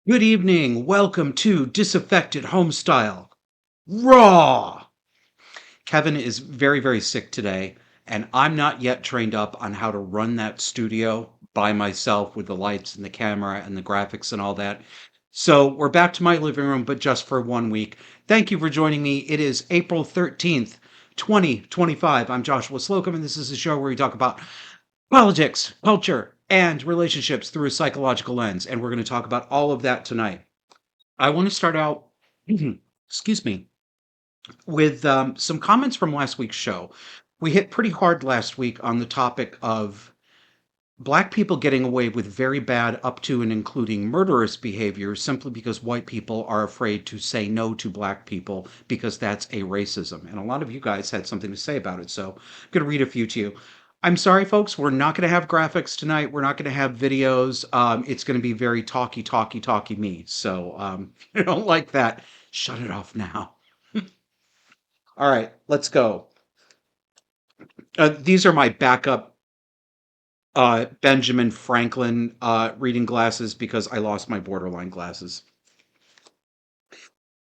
Good evening. Welcome to Disaffected Homestyle Raw. Kevin is very, very sick today, and I'm not yet trained up on how to run that studio by myself with the lights and the camera and the graphics and all that. So we're back to my living room, but just for 1 week. Thank you for joining me. It is April 13th, 2025. I'm Joshua Slocum, and this is a show where we talk about politics, culture, and relationships through a psychological lens. And we're going to talk about all of that tonight. I want to start out, excuse me, with some comments from last week's show. We hit pretty hard last week on the topic of Black people getting away with very bad, up to and including murderous behavior simply because white people are afraid to say no to Black people because that's a racism. And a lot of you guys had something to say about it. So I'm going to read a few to you. I'm sorry, folks, we're not going to have graphics tonight. We're not going to have videos. It's going to be very talky me. So if you don't like that, shut it off now. All right, let's go. These are my backup Benjamin Franklin reading glasses because I lost my borderline glasses.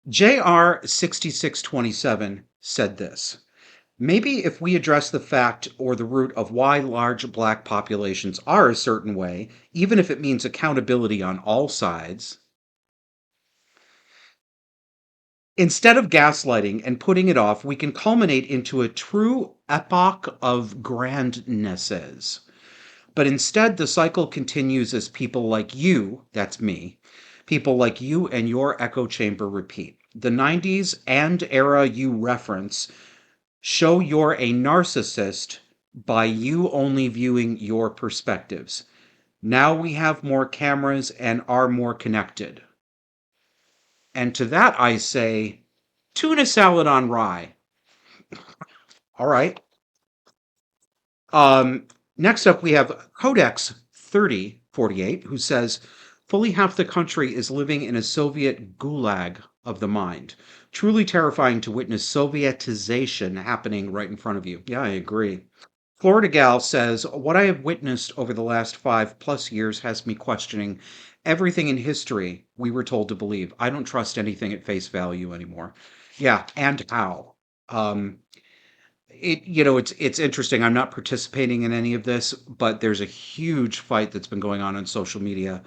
JR 6627 said this. Maybe if we address the fact or the root of why large Black populations are a certain way, even if it means accountability on all sides, instead of gaslighting and putting it off, we can culminate into a true epoch of grandnesses. But instead, the cycle continues as people like you, that's me, people like you and your echo chamber repeat. The 90s and era you reference show you're a narcissist by you only viewing your perspectives. Now we have more cameras and are more connected. And to that I say, tuna salad on rye. All right. Next up, we have Codex 3048, who says, fully half the country is living in a Soviet gulag of the mind. Truly terrifying to witness Sovietization happening right in front of you. Yeah, I agree. Florida Gal says, what I have witnessed over the last 5+ years has me questioning everything in history we were told to believe. I don't trust anything at face value anymore. Yeah, and how? Um, it's interesting. I'm not participating in any of this, but there's a huge fight that's been going on social media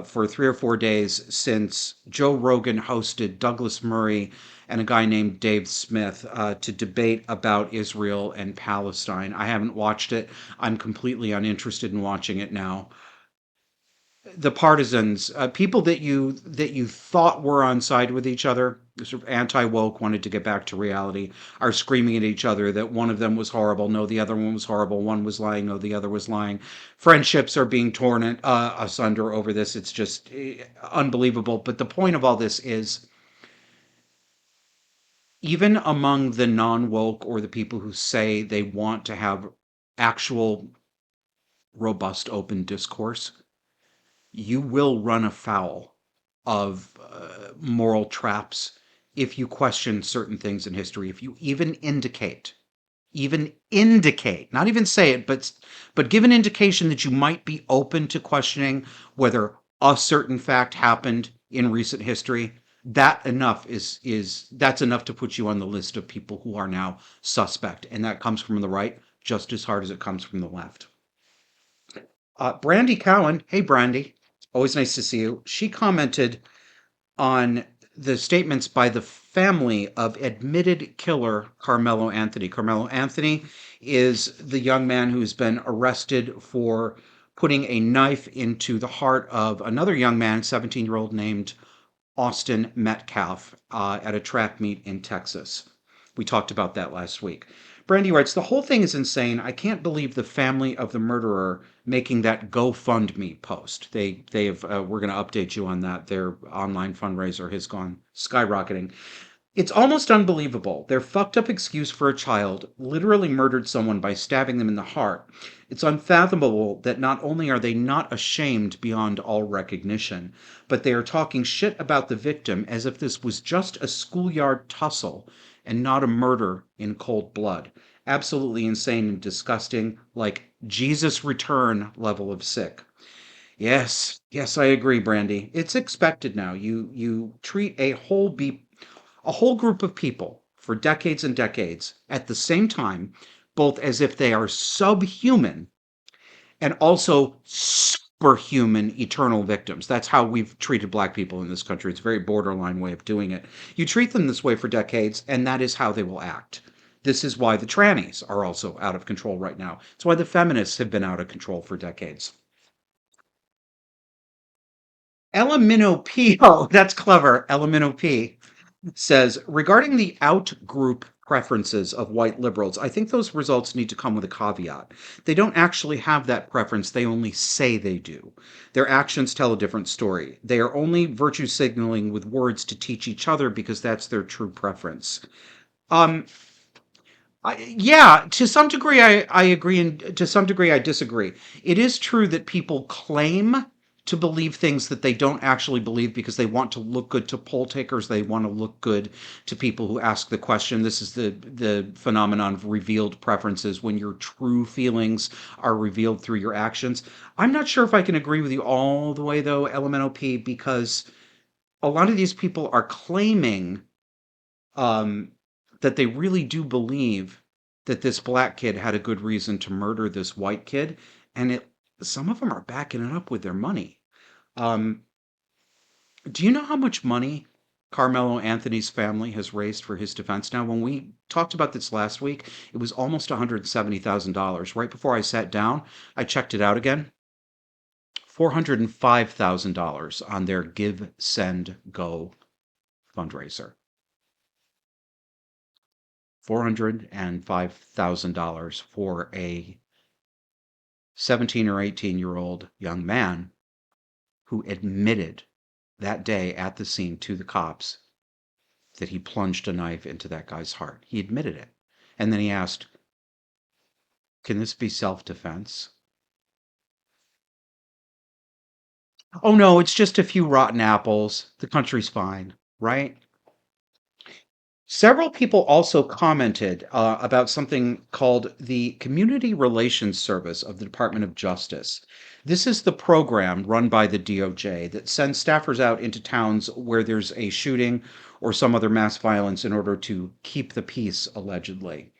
for 3 or 4 days since Joe Rogan hosted Douglas Murray and a guy named Dave Smith to debate about Israel and Palestine. I haven't watched it. I'm completely uninterested in watching it now. The partisans, people that you thought were on side with each other, sort of anti-woke, wanted to get back to reality, are screaming at each other that one of them was horrible, no, the other one was horrible, one was lying, no, the other was lying. Friendships are being torn asunder over this. It's just unbelievable. But the point of all this is, even among the non-woke or the people who say they want to have actual robust open discourse, you will run afoul of moral traps if you question certain things in history. If you even indicate, not even say it, but give an indication that you might be open to questioning whether a certain fact happened in recent history, that's enough to put you on the list of people who are now suspect, and that comes from the right just as hard as it comes from the left. Brandy Cowan, hey Brandy, always nice to see you. She commented on the statements by the family of admitted killer Carmelo Anthony. Carmelo Anthony is the young man who's been arrested for putting a knife into the heart of another young man, 17-year-old named Austin Metcalf, at a track meet in Texas. We talked about that last week. Brandy writes, the whole thing is insane. I can't believe the family of the murderer making that GoFundMe post. They have we're going to update you on that. Their online fundraiser has gone skyrocketing. It's almost unbelievable. Their fucked up excuse for a child literally murdered someone by stabbing them in the heart. It's unfathomable that not only are they not ashamed beyond all recognition, but they are talking shit about the victim as if this was just a schoolyard tussle and not a murder in cold blood. Absolutely insane and disgusting, like Jesus return level of sick. Yes, yes, I agree, Brandy. It's expected now. You treat a whole group of people for decades and decades at the same time, both as if they are subhuman and also superhuman eternal victims. That's how we've treated black people in this country. It's a very borderline way of doing it. You treat them this way for decades, and that is how they will act. This is why the trannies are also out of control right now. It's why the feminists have been out of control for decades. Elemento P, oh, that's clever. Elemento P says, regarding the out-group preferences of white liberals, I think those results need to come with a caveat. They don't actually have that preference, they only say they do. Their actions tell a different story. They are only virtue signaling with words to teach each other because that's their true preference. Um, yeah, to some degree, I agree, and to some degree, I disagree. It is true that people claim to believe things that they don't actually believe because they want to look good to poll takers. They want to look good to people who ask the question. This is the phenomenon of revealed preferences when your true feelings are revealed through your actions. I'm not sure if I can agree with you all the way, though, Elemental P, because a lot of these people are claiming um, that they really do believe that this black kid had a good reason to murder this white kid, and some of them are backing it up with their money. Um, do you know how much money Carmelo Anthony's family has raised for his defense now? When we talked about this last week, it was almost $170,000. Right before I sat down, I checked it out again. $405,000 on their Give, Send, Go fundraiser. $405,000 for a 17 or 18-year-old young man who admitted that day at the scene to the cops that he plunged a knife into that guy's heart. He admitted it. And then he asked, can this be self-defense? Oh no, it's just a few rotten apples. The country's fine, right? Several people also commented about something called the Community Relations Service of the Department of Justice. This is the program run by the DOJ that sends staffers out into towns where there's a shooting or some other mass violence in order to keep the peace, allegedly.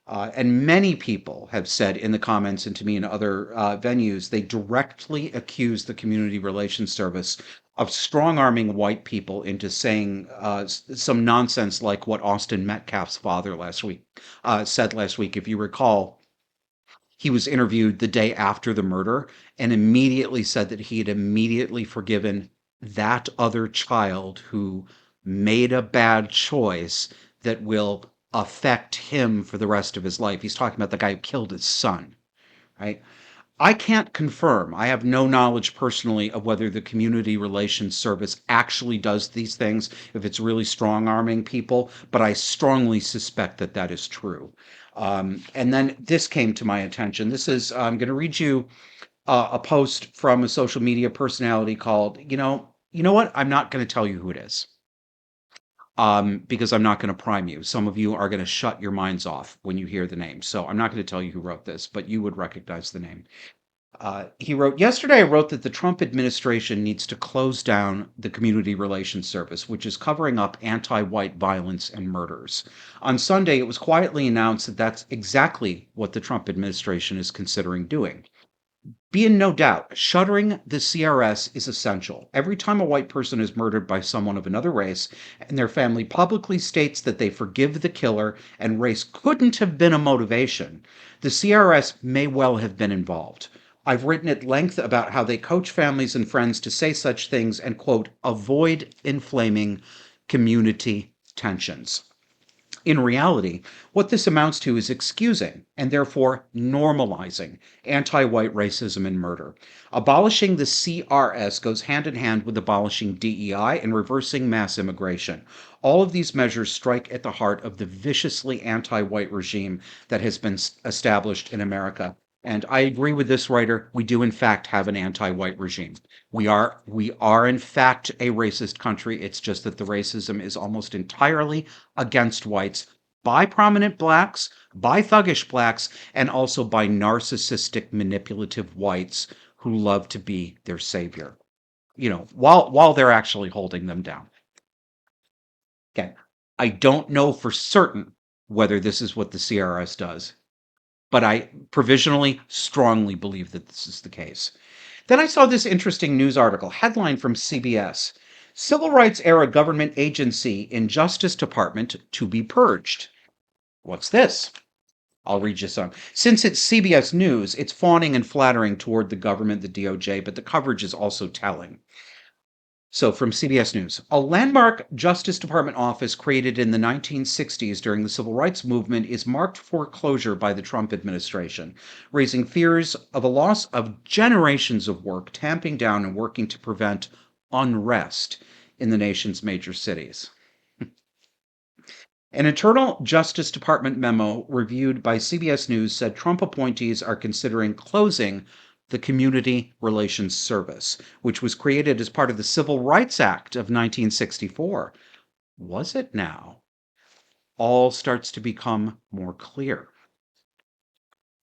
And many people have said in the comments and to me in other venues, they directly accuse the Community Relations Service of strong arming white people into saying some nonsense like what Austin Metcalf's father said last week. If you recall, he was interviewed the day after the murder and immediately said that he had immediately forgiven that other child who made a bad choice that will affect him for the rest of his life. He's talking about the guy who killed his son, right? I can't confirm. I have no knowledge personally of whether the Community Relations Service actually does these things, if it's really strong arming people, but I strongly suspect that that is true. And then this came to my attention. I'm going to read you a post from a social media personality called, you know what? I'm not going to tell you who it is because I'm not going to prime you. Some of you are going to shut your minds off when you hear the name. So I'm not going to tell you who wrote this, but you would recognize the name. He wrote, yesterday I wrote that the Trump administration needs to close down the Community Relations Service, which is covering up anti-white violence and murders. On Sunday, it was quietly announced that that's exactly what the Trump administration is considering doing. Be in no doubt, shuttering the CRS is essential. Every time a white person is murdered by someone of another race and their family publicly states that they forgive the killer and race couldn't have been a motivation, the CRS may well have been involved. I've written at length about how they coach families and friends to say such things and, quote, avoid inflaming community tensions. In reality, what this amounts to is excusing and therefore normalizing anti white racism and murder. Abolishing the CRS goes hand in hand with abolishing DEI and reversing mass immigration. All of these measures strike at the heart of the viciously anti white regime that has been established in America. And I agree with this writer. We do, in fact, have an anti white regime. We are in fact a racist country. It's just that the racism is almost entirely against whites by prominent blacks, by thuggish blacks, and also by narcissistic, manipulative whites who love to be their savior, while they're actually holding them down. Okay. I don't know for certain whether this is what the CRS does, but I provisionally strongly believe that this is the case. Then I saw this interesting news article, headline from CBS: Civil Rights Era Government Agency in Justice Department to be purged. What's this? I'll read you some. Since it's CBS News, it's fawning and flattering toward the government, the DOJ, but the coverage is also telling. So, from CBS News, a landmark Justice Department office created in the 1960s during the Civil Rights Movement is marked for closure by the Trump administration, raising fears of a loss of generations of work, tamping down and working to prevent unrest in the nation's major cities. An internal Justice Department memo reviewed by CBS News said Trump appointees are considering closing the Community Relations Service, which was created as part of the Civil Rights Act of 1964. Was it now? All starts to become more clear.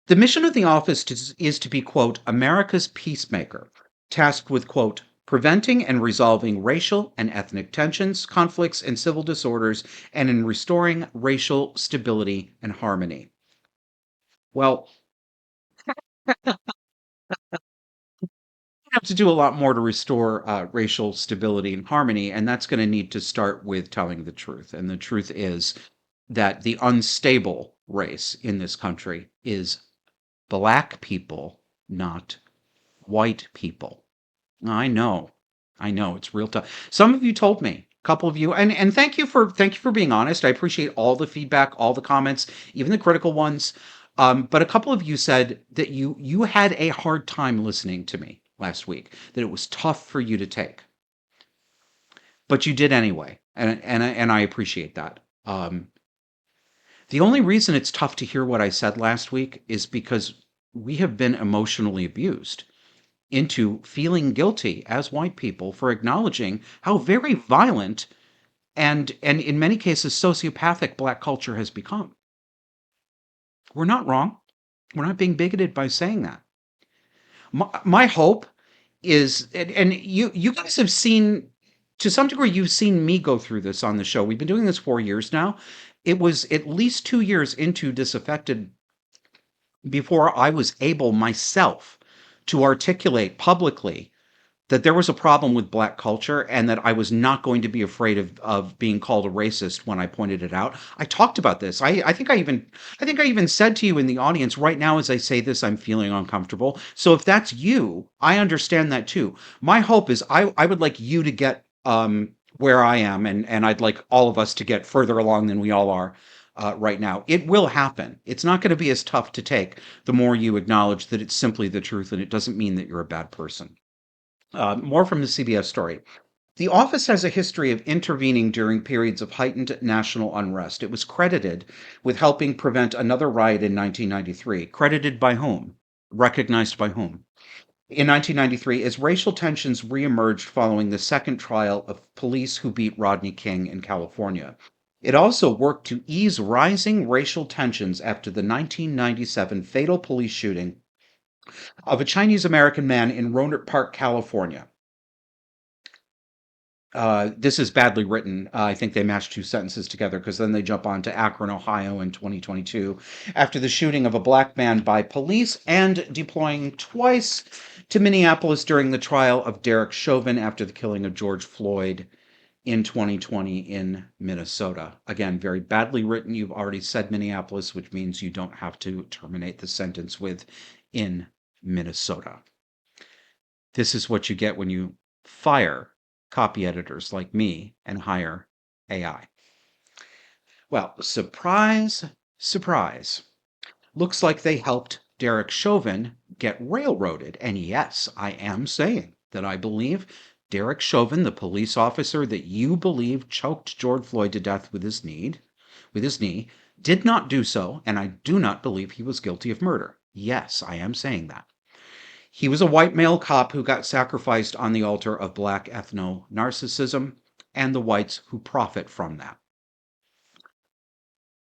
The mission of the office is to be, quote, America's peacemaker, tasked with, quote, preventing and resolving racial and ethnic tensions, conflicts, and civil disorders, and in restoring racial stability and harmony. Well, have to do a lot more to restore racial stability and harmony, and that's going to need to start with telling the truth. And the truth is that the unstable race in this country is Black people, not white people. I know, it's real tough. Some of you told me, a couple of you, and thank you for being honest. I appreciate all the feedback, all the comments, even the critical ones. But a couple of you said that you had a hard time listening to me last week, that it was tough for you to take, but you did anyway, and I appreciate that. The only reason it's tough to hear what I said last week is because we have been emotionally abused into feeling guilty as white people for acknowledging how very violent and in many cases sociopathic Black culture has become. We're not wrong. We're not being bigoted by saying that. My hope is, and you guys have seen, to some degree, you've seen me go through this on the show. We've been doing this 4 years now. It was at least 2 years into Disaffected before I was able myself to articulate publicly that there was a problem with Black culture and that I was not going to be afraid of being called a racist when I pointed it out. I talked about this. I think I even said to you in the audience, right now as I say this, I'm feeling uncomfortable. So if that's you, I understand that too. My hope is I would like you to get where I am, and I'd like all of us to get further along than we all are right now. It will happen. It's not going to be as tough to take the more you acknowledge that it's simply the truth and it doesn't mean that you're a bad person. More from the CBS story. The office has a history of intervening during periods of heightened national unrest. It was credited with helping prevent another riot in 1993. Credited by whom? Recognized by whom? In 1993, as racial tensions reemerged following the second trial of police who beat Rodney King in California. It also worked to ease rising racial tensions after the 1997 fatal police shooting of a Chinese American man in Rohnert Park, California. This is badly written. I think they mashed two sentences together because then they jump on to Akron, Ohio in 2022 after the shooting of a Black man by police and deploying twice to Minneapolis during the trial of Derek Chauvin after the killing of George Floyd in 2020 in Minnesota. Again, very badly written. You've already said Minneapolis, which means you don't have to terminate the sentence with in Minnesota. This is what you get when you fire copy editors like me and hire AI. Well, surprise, surprise. Looks like they helped Derek Chauvin get railroaded. And yes, I am saying that I believe Derek Chauvin, the police officer that you believe choked George Floyd to death with his knee, did not do so, and I do not believe he was guilty of murder. Yes, I am saying that. He was a white male cop who got sacrificed on the altar of Black ethno-narcissism and the whites who profit from that.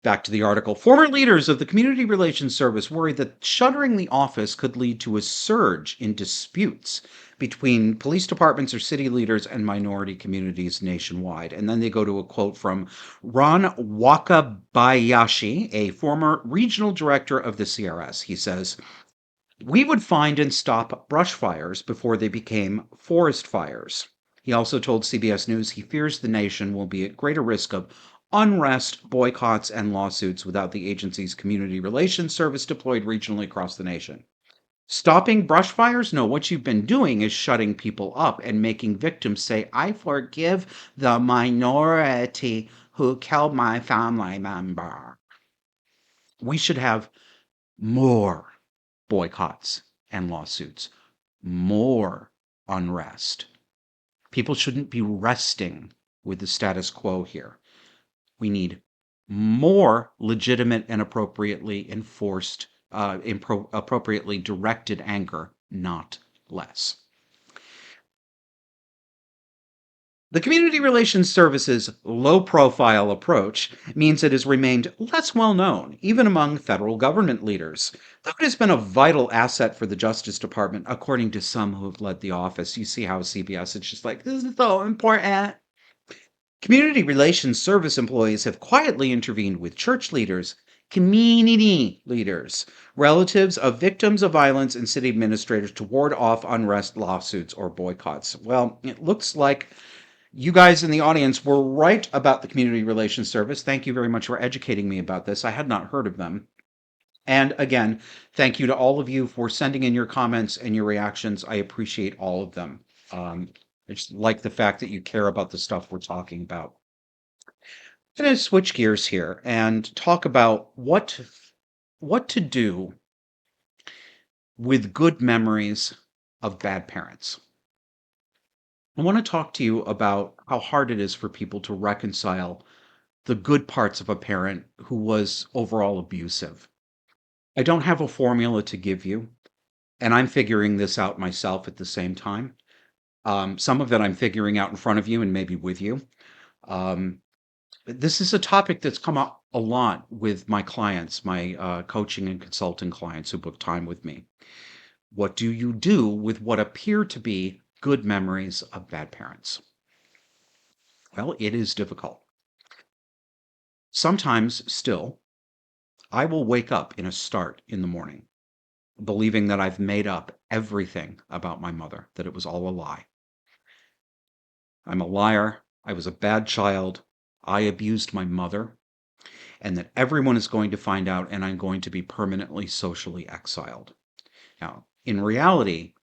Back to the article. Former leaders of the Community Relations Service worry that shuttering the office could lead to a surge in disputes between police departments or city leaders and minority communities nationwide. And then they go to a quote from Ron Wakabayashi, a former regional director of the CRS. He says, "We would find and stop brush fires before they became forest fires." He also told CBS News he fears the nation will be at greater risk of unrest, boycotts, and lawsuits without the agency's community relations service deployed regionally across the nation. Stopping brush fires? No, what you've been doing is shutting people up and making victims say, I forgive the minority who killed my family member. We should have more boycotts and lawsuits, more unrest. People shouldn't be resting with the status quo here. We need more legitimate and appropriately enforced, appropriately directed anger, not less. The Community Relations Service's low-profile approach means it has remained less well-known, even among federal government leaders, though it has been a vital asset for the Justice Department, according to some who have led the office. You see how CBS is just like, this is so important. Community Relations Service employees have quietly intervened with church leaders, community leaders, relatives of victims of violence, and city administrators to ward off unrest, lawsuits, or boycotts. Well, it looks like you guys in the audience were right about the Community Relations Service. Thank you very much for educating me about this. I had not heard of them. And again, thank you to all of you for sending in your comments and your reactions. I appreciate all of them. I just like the fact that you care about the stuff we're talking about. I'm going to switch gears here and talk about what to do with good memories of bad parents. I want to talk to you about how hard it is for people to reconcile the good parts of a parent who was overall abusive. I don't have a formula to give you, and I'm figuring this out myself at the same time. Some of it I'm figuring out in front of you and maybe with you. Um, this is a topic that's come up a lot with my clients, my coaching and consulting clients who book time with me. What do you do with what appear to be good memories of bad parents? Well, it is difficult. Sometimes, still, I will wake up in a start in the morning, believing that I've made up everything about my mother, that it was all a lie. I'm a liar. I was a bad child. I abused my mother, and that everyone is going to find out, and I'm going to be permanently socially exiled. Now, in reality,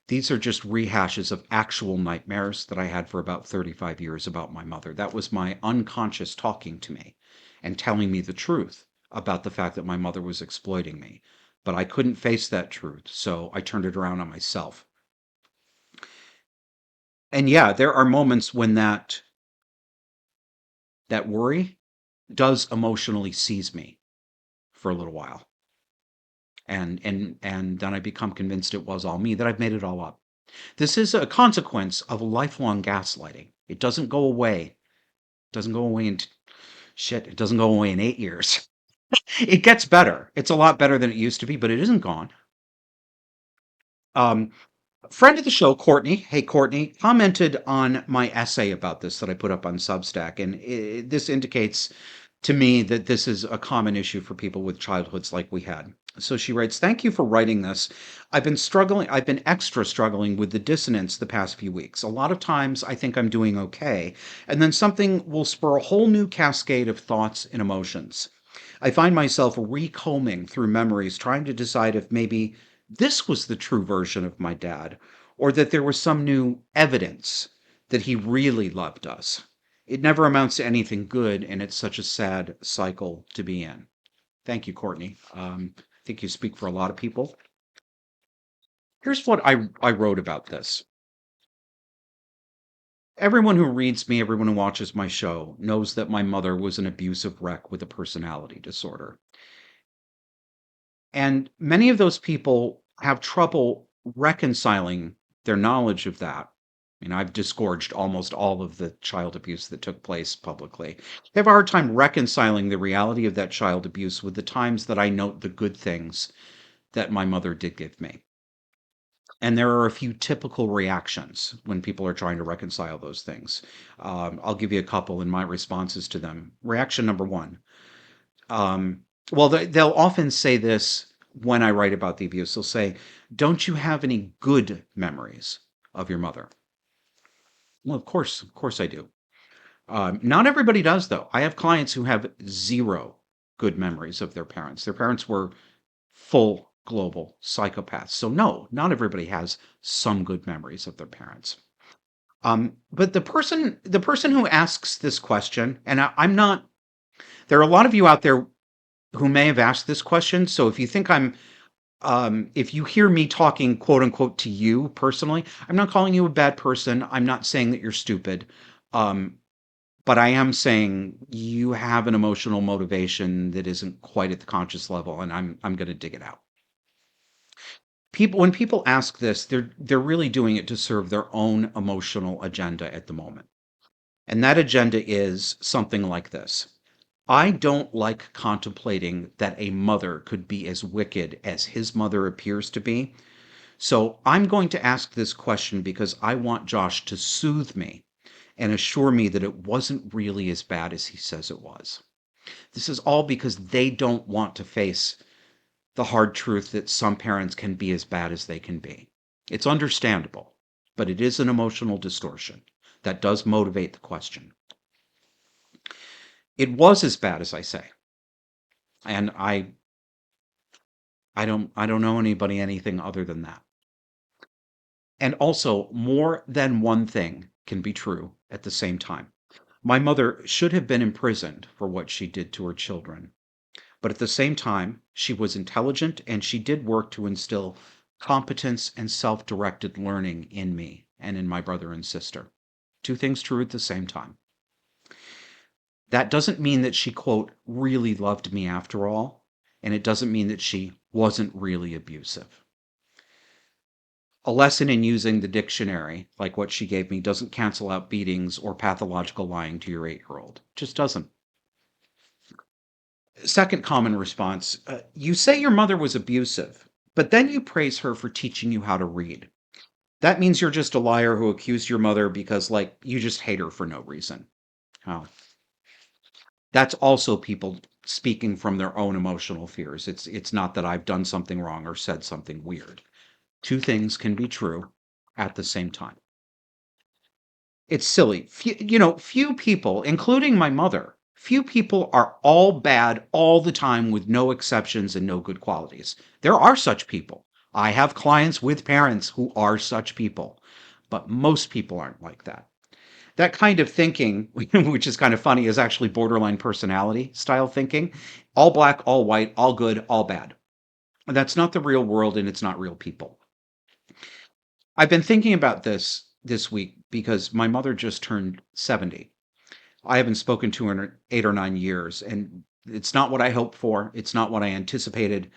these are just rehashes of actual nightmares that I had for about 35 years about my mother. That was my unconscious talking to me and telling me the truth about the fact that my mother was exploiting me. But I couldn't face that truth, so I turned it around on myself. And yeah, there are moments when that worry does emotionally seize me for a little while. And then I become convinced it was all me, that I've made it all up. This is a consequence of lifelong gaslighting. It doesn't go away. It doesn't go away in it doesn't go away in 8 years. It gets better. It's a lot better than it used to be, but it isn't gone. Friend of the show, Courtney, hey Courtney, commented on my essay about this that I put up on Substack, and this indicates to me that this is a common issue for people with childhoods like we had. So she writes, "Thank you for writing this. I've been extra struggling with the dissonance the past few weeks. A lot of times I think I'm doing okay, and then something will spur a whole new cascade of thoughts and emotions. I find myself recombing through memories, trying to decide if maybe this was the true version of my dad, or that there was some new evidence that he really loved us. It never amounts to anything good, and it's such a sad cycle to be in." Thank you, Courtney. I think you speak for a lot of people. Here's what I wrote about this. Everyone who reads me, everyone who watches my show, knows that my mother was an abusive wreck with a personality disorder. And many of those people have trouble reconciling their knowledge of that I mean, I've disgorged almost all of the child abuse that took place publicly. I have a hard time reconciling the reality of that child abuse with the times that I note the good things that my mother did give me. And there are a few typical reactions when people are trying to reconcile those things. I'll give you a couple in my responses to them. Reaction number one. Um, well, they'll often say this when I write about the abuse. They'll say, "Don't you have any good memories of your mother?" Well, of course I do. Not everybody does, though. I have clients who have zero good memories of their parents. Their parents were full global psychopaths. So no, not everybody has some good memories of their parents. But the person who asks this question, and I'm not. There are a lot of you out there who may have asked this question. So if you think if you hear me talking quote unquote to you personally, I'm not calling you a bad person. I'm not saying that you're stupid. Um, but I am saying you have an emotional motivation that isn't quite at the conscious level, and I'm going to dig it out. When people ask this, they're really doing it to serve their own emotional agenda at the moment. And that agenda is something like this. I don't like contemplating that a mother could be as wicked as his mother appears to be. So I'm going to ask this question because I want Josh to soothe me and assure me that it wasn't really as bad as he says it was. This is all because they don't want to face the hard truth that some parents can be as bad as they can be. It's understandable, but it is an emotional distortion that does motivate the question. It was as bad as I say, and I don't know anybody anything other than that. And also, more than one thing can be true at the same time. My mother should have been imprisoned for what she did to her children. But at the same time, she was intelligent and she did work to instill competence and self directed learning in me and in my brother and sister. Two things true at the same time. That doesn't mean that she, quote, really loved me after all, and it doesn't mean that she wasn't really abusive. A lesson in using the dictionary, like what she gave me, doesn't cancel out beatings or pathological lying to your 8-year-old. Just doesn't. Second common response, you say your mother was abusive, but then you praise her for teaching you how to read. That means you're just a liar who accused your mother because, like, you just hate her for no reason. Oh, that's also people speaking from their own emotional fears. It's not that I've done something wrong or said something weird. Two things can be true at the same time. It's silly. Few people, including my mother, few people are all bad all the time with no exceptions and no good qualities. There are such people. I have clients with parents who are such people, but most people aren't like that. That kind of thinking, which is kind of funny, is actually borderline personality style thinking. All black, all white, all good, all bad. And that's not the real world and it's not real people. I've been thinking about this week because my mother just turned 70. I haven't spoken to her in 8 or 9 years, and it's not what I hoped for. It's not what I anticipated.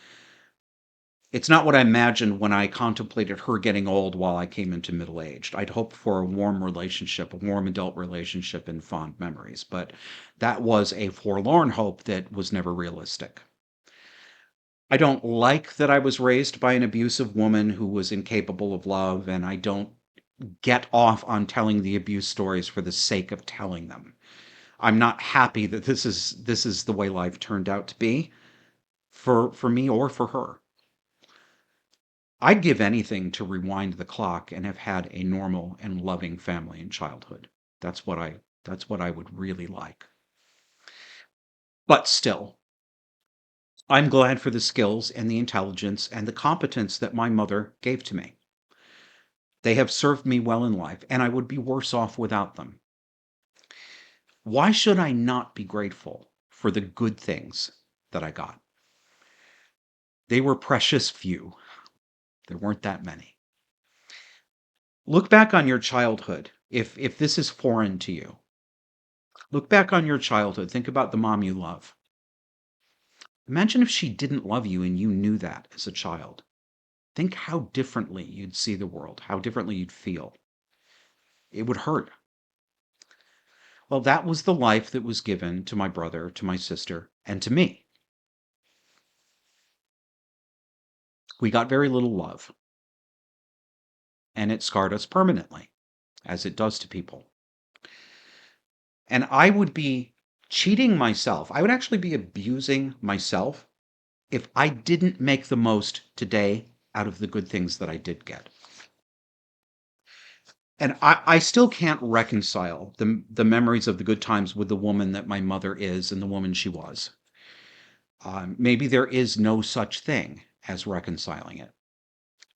It's not what I imagined when I contemplated her getting old while I came into middle aged. I'd hoped for a warm relationship, a warm adult relationship, and fond memories, but that was a forlorn hope that was never realistic. I don't like that I was raised by an abusive woman who was incapable of love, and I don't get off on telling the abuse stories for the sake of telling them. I'm not happy that this is the way life turned out to be for me or for her. I'd give anything to rewind the clock and have had a normal and loving family in childhood. That's what I would really like. But still, I'm glad for the skills and the intelligence and the competence that my mother gave to me. They have served me well in life, and I would be worse off without them. Why should I not be grateful for the good things that I got? They were precious few. There weren't that many. Look back on your childhood. If this is foreign to you, look back on your childhood. Think about the mom you love. Imagine if she didn't love you and you knew that as a child. Think how differently you'd see the world, how differently you'd feel. It would hurt. Well, that was the life that was given to my brother, to my sister, and to me. We got very little love, and it scarred us permanently, as it does to people. And I would be cheating myself. I would actually be abusing myself if I didn't make the most today out of the good things that I did get. And I still can't reconcile the memories of the good times with the woman that my mother is and the woman she was. Maybe there is no such thing as reconciling it.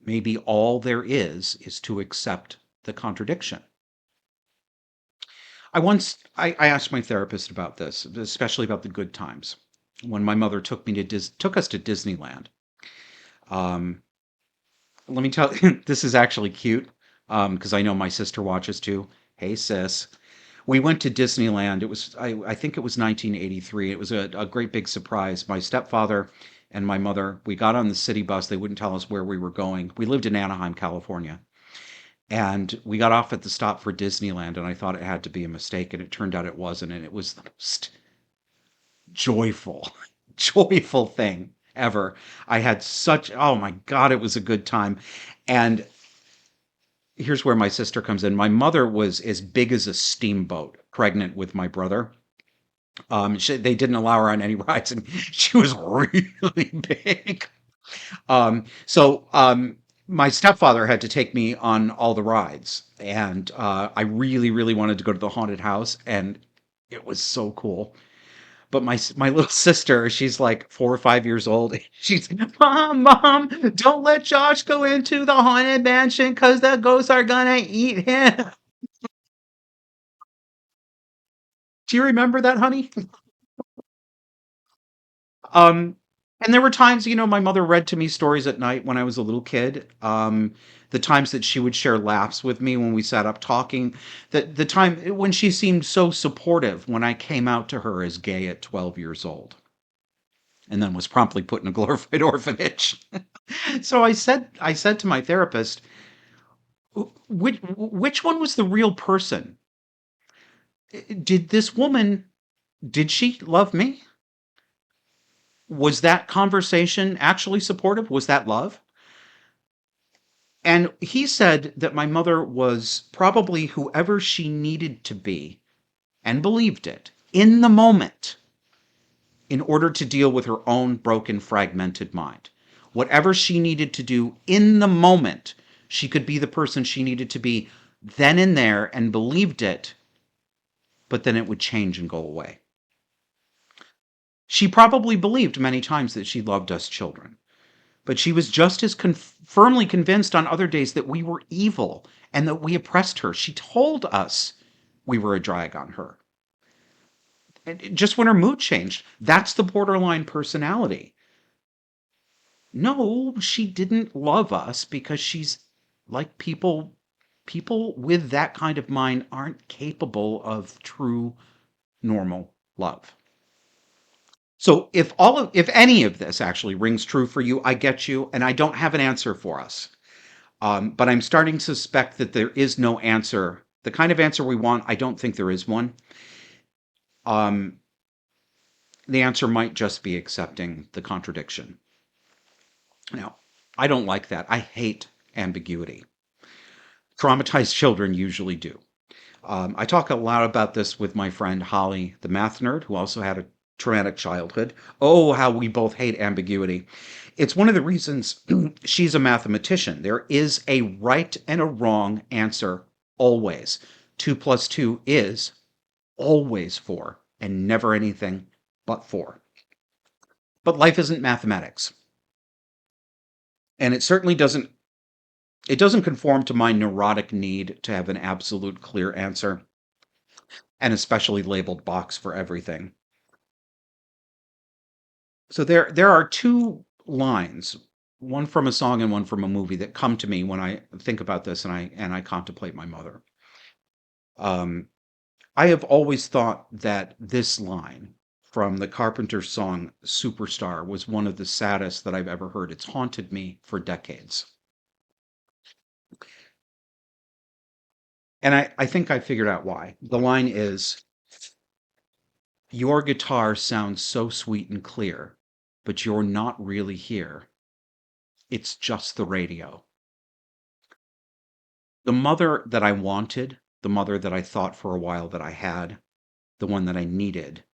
Maybe all there is to accept the contradiction. I asked my therapist about this, especially about the good times. When my mother took us to Disneyland. Um, let me tell you, this is actually cute, because I know my sister watches too. Hey, sis. We went to Disneyland. I think it was 1983. It was a great big surprise. My stepfather and my mother, we got on the city bus. They wouldn't tell us where we were going. We lived in Anaheim, California. And we got off at the stop for Disneyland, and I thought it had to be a mistake, and it turned out it wasn't. And it was the most joyful, joyful thing ever. I had oh my God, it was a good time. And here's where my sister comes in. My mother was as big as a steamboat, pregnant with my brother. They didn't allow her on any rides, and she was really big. My stepfather had to take me on all the rides, and I really, really wanted to go to the haunted house, and it was so cool. But my little sister, she's like 4 or 5 years old. She's, Mom, don't let Josh go into the haunted mansion because the ghosts are gonna eat him. Do you remember that, honey? Um, and there were times, my mother read to me stories at night when I was a little kid. The times that she would share laughs with me when we sat up talking. The time when she seemed so supportive when I came out to her as gay at 12 years old, and then was promptly put in a glorified orphanage. So I said to my therapist, which one was the real person? Did this woman, did she love me? Was that conversation actually supportive? Was that love? And he said that my mother was probably whoever she needed to be and believed it in the moment in order to deal with her own broken, fragmented mind. Whatever she needed to do in the moment, she could be the person she needed to be then and there and believed it, but then it would change and go away. She probably believed many times that she loved us children, but she was just as firmly convinced on other days that we were evil and that we oppressed her. She told us we were a drag on her. And just when her mood changed, that's the borderline personality. No, she didn't love us because she's like people with that kind of mind aren't capable of true normal love. So if any of this actually rings true for you, I get you, and I don't have an answer for us. But I'm starting to suspect that there is no answer. The kind of answer we want, I don't think there is one. Um, the answer might just be accepting the contradiction. Now, I don't like that. I hate ambiguity. Traumatized children usually do. I talk a lot about this with my friend Holly, the math nerd, who also had a traumatic childhood. Oh, how we both hate ambiguity. It's one of the reasons she's a mathematician. There is a right and a wrong answer always. 2 plus 2 is always 4 and never anything but 4. But life isn't mathematics. And it doesn't conform to my neurotic need to have an absolute clear answer and a specially labeled box for everything. So there are two lines, one from a song and one from a movie, that come to me when I think about this and I contemplate my mother. Um, I have always thought that this line from the Carpenters song Superstar was one of the saddest that I've ever heard. It's haunted me for decades. And I think I figured out why. The line is, your guitar sounds so sweet and clear, but you're not really here. It's just the radio. The mother that I wanted, the mother that I thought for a while that I had, the one that I needed,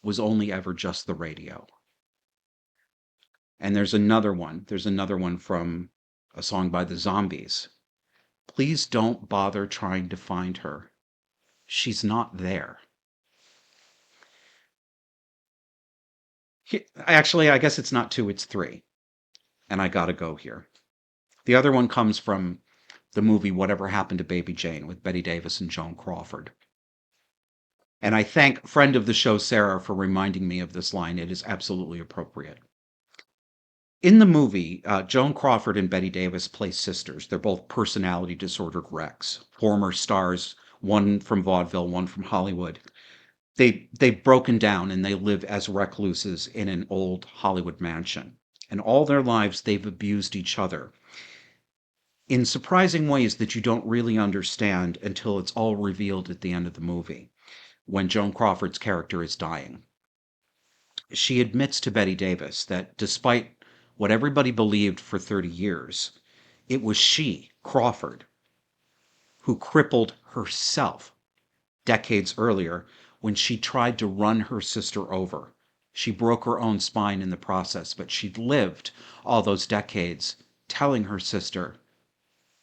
was only ever just the radio. And there's another one. There's another one from a song by the Zombies. Please don't bother trying to find her. She's not there. Actually, I guess it's not two, it's three. And I gotta go here. The other one comes from the movie Whatever Happened to Baby Jane with Betty Davis and Joan Crawford. And I thank friend of the show, Sarah, for reminding me of this line. It is absolutely appropriate. In the movie, Joan Crawford and Betty Davis play sisters. They're both personality disordered wrecks, former stars, one from vaudeville, one from Hollywood. They've broken down and they live as recluses in an old Hollywood mansion. And all their lives, they've abused each other in surprising ways that you don't really understand until it's all revealed at the end of the movie when Joan Crawford's character is dying. She admits to Betty Davis that despite what everybody believed for 30 years, it was she, Crawford, who crippled herself decades earlier when she tried to run her sister over. She broke her own spine in the process, but she'd lived all those decades telling her sister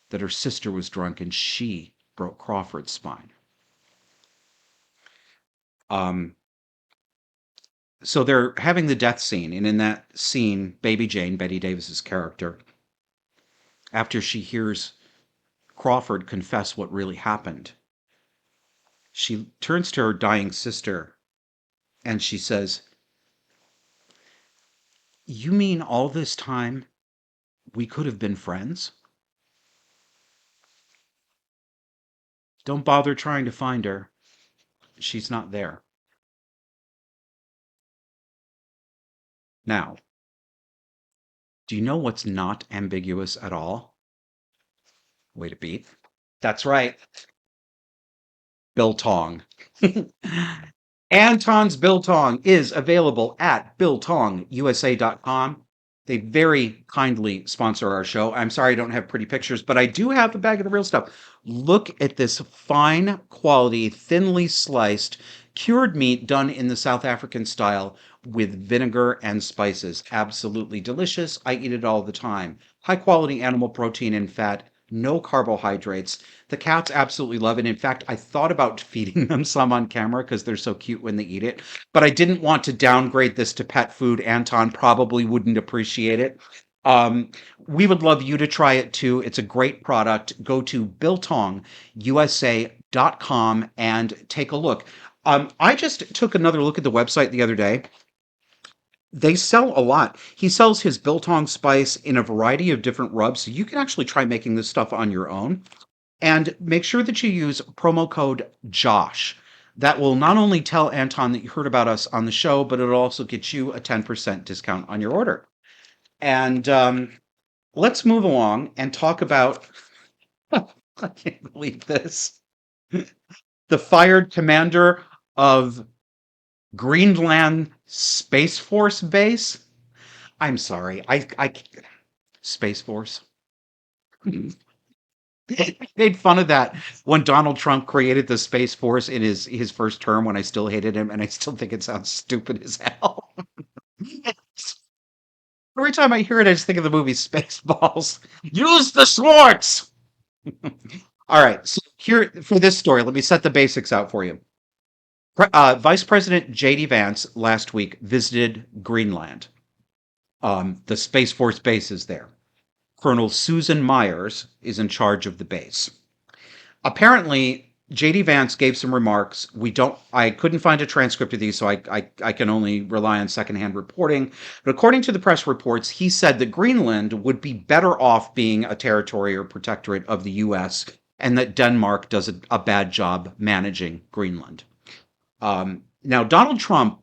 that her sister was drunk and she broke Crawford's spine. Um, so they're having the death scene, and in that scene, Baby Jane, Betty Davis's character, after she hears Crawford confess what really happened, she turns to her dying sister and she says, "You mean all this time we could have been friends? Don't bother trying to find her. She's not there." Now, do you know what's not ambiguous at all? Wait a beat. That's right. Biltong. Anton's Biltong is available at biltongusa.com. They very kindly sponsor our show. I'm sorry I don't have pretty pictures, but I do have a bag of the real stuff. Look at this fine quality, thinly sliced, cured meat done in the South African style with vinegar and spices. Absolutely delicious. I eat it all the time. High quality animal protein and fat, no carbohydrates. The cats absolutely love it. In fact, I thought about feeding them some on camera because they're so cute when they eat it, but I didn't want to downgrade this to pet food. Anton probably wouldn't appreciate it. Um, we would love you to try it too. It's a great product. Go to biltongusa.com and take a look. I just took another look at the website the other day. They sell a lot. He sells his biltong spice in a variety of different rubs, so you can actually try making this stuff on your own. And make sure that you use promo code JOSH. That will not only tell Anton that you heard about us on the show, but it'll also get you a 10% discount on your order. And let's move along and talk about. I can't believe this. The fired commander of Greenland Space Force Base. I'm sorry. Space Force. Made fun of that when Donald Trump created the Space Force in his first term when I still hated him, and I still think it sounds stupid as hell. Every time I hear it, I just think of the movie Spaceballs. Use the swords! All right, so here for this story, let me set the basics out for you. Vice President J.D. Vance last week visited Greenland. The Space Force base is there. Colonel Susan Myers is in charge of the base. Apparently, J.D. Vance gave some remarks. I couldn't find a transcript of these, so I can only rely on secondhand reporting. But according to the press reports, he said that Greenland would be better off being a territory or protectorate of the U.S., and that Denmark does a bad job managing Greenland. Now, Donald Trump,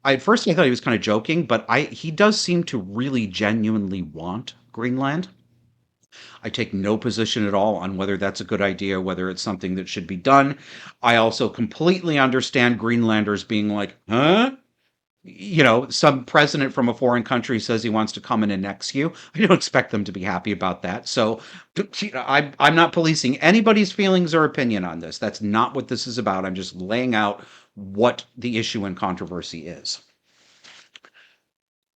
at first I thought he was kind of joking, but he does seem to really genuinely want Greenland. I take no position at all on whether that's a good idea, whether it's something that should be done. I also completely understand Greenlanders being like, huh? Some president from a foreign country says he wants to come and annex you. I don't expect them to be happy about that. So I'm not policing anybody's feelings or opinion on this. That's not what this is about. I'm just laying out what the issue and controversy is.